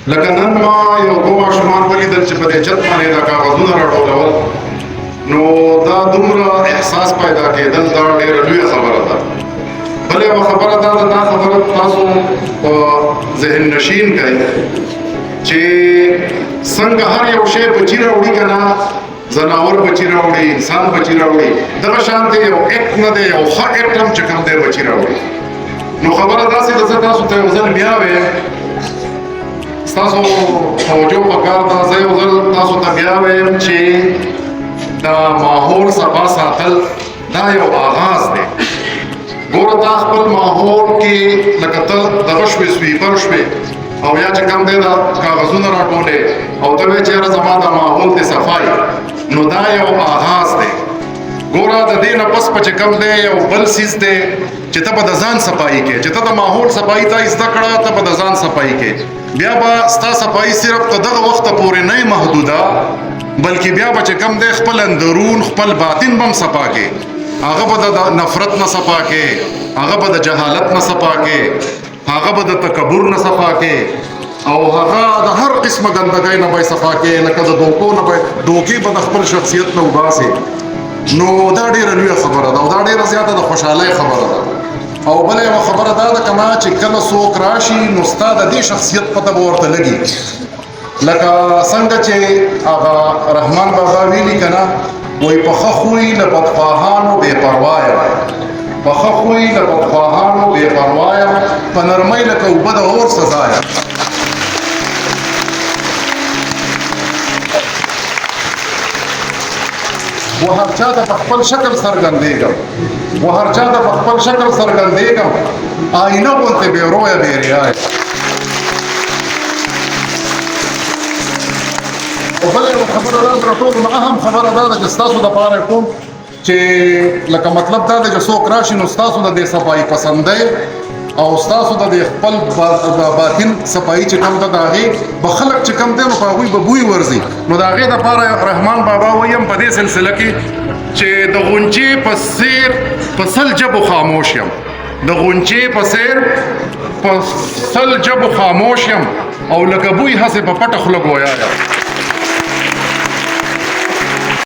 لکه نن ما یو دوه ماشومان ولیدل چې په دې چت باندې دا کاغذونه راټولول، نو دا دومره احساس پیدا کېدل، دا ډېره لویه خبره ده. بله یوه خبره دا ده، دا خبره تاسو په ذهن نشین کړئ چې څنګه هر یو شی بچي راوړي که نه، ځناور بچي راوړي، انسان بچي راوړي، دغه شانتې یو اکټ نه دی، یو ښه اکټ هم چې کوم دی بچي راوړي. نو خبره داسې ده، زه تاسو ته یو ځل بیا وایم، ستاسو توجه پکار ده، زه یو ځل تاسو ته بیا وایم چې دا ماحول صفا ساتل دا یو آغاز دی. ګوره تا خپل ماحول کې لکه ته دغه شوې سویپر شوې او یا چې کوم دی دا کاغذونه راټولې او ته وایې چې یاره زما دا ماحول دی صفای، نو دا یو آغاز دی. ګوره د دې نه پس په چې کوم دی یو بل څیز دی چې ته به د ځان صفایي کې، چې ته د ماحول صفایي ته زده کړه، ته به د ځان صفایي کې. بیا به ستا صفایي صرف ته دغه وخته پورې نه محدوده، بلکې بیا به چې کوم دی خپل اندرون خپل باطن به هم صفا کې. هغه به د نفرت نه صفا کې، هغه به د جهالت نه صفا کې، هغه به د تکبر نه صفا کې، او هغه د هر قسمه ګندګۍ نه به صفا کې، لکه د دوکو نه به دوکې به د خپل شخصیت نه وباسې. نو دا ډېره لویه خبره ده او دا ډېره زیاته د خوشحالۍ خبره ده. او بله یوه خبره دا ده که نه چې کله څوک راشي نو ستا د دې شخصیت پته به ورته لګي، لکه څنګه چې هغه رحمان بابا ویلي که نه، وایي پخه خوی له بدخواهانو بې پروا یم، پخه خوی له بدخواهانو بې پروا یم، په نرمۍ لکه اوبه د اور سزا یم. و هر چا ته په خپل شکل څرګندېږم، و هر چا ته په خپل شکل څرګندېږم، آینه غوندې بې رویه بې ریا یم. او بله یوه خبره دا تر ټولو نه اهم خبره دا ده چې ستاسو دپاره کوم چې لکه مطلب دا دی چې څوک راشي نو ستاسو د دې صفایي پسندۍ او ستاسو د دې خپل باطن صفایي چې کوم ده د هغې به خلک چې کوم دی نو په هغوی به بوی ورځي. نو د هغې دپاره رحمان بابا وایم په دې سلسله کې چې د غونچې په څېر په سل جبو خاموش یم، د غونچې په څېر په سل جبو خاموش یم، او لکه بوی هسې په پټه خوله ګویا یم.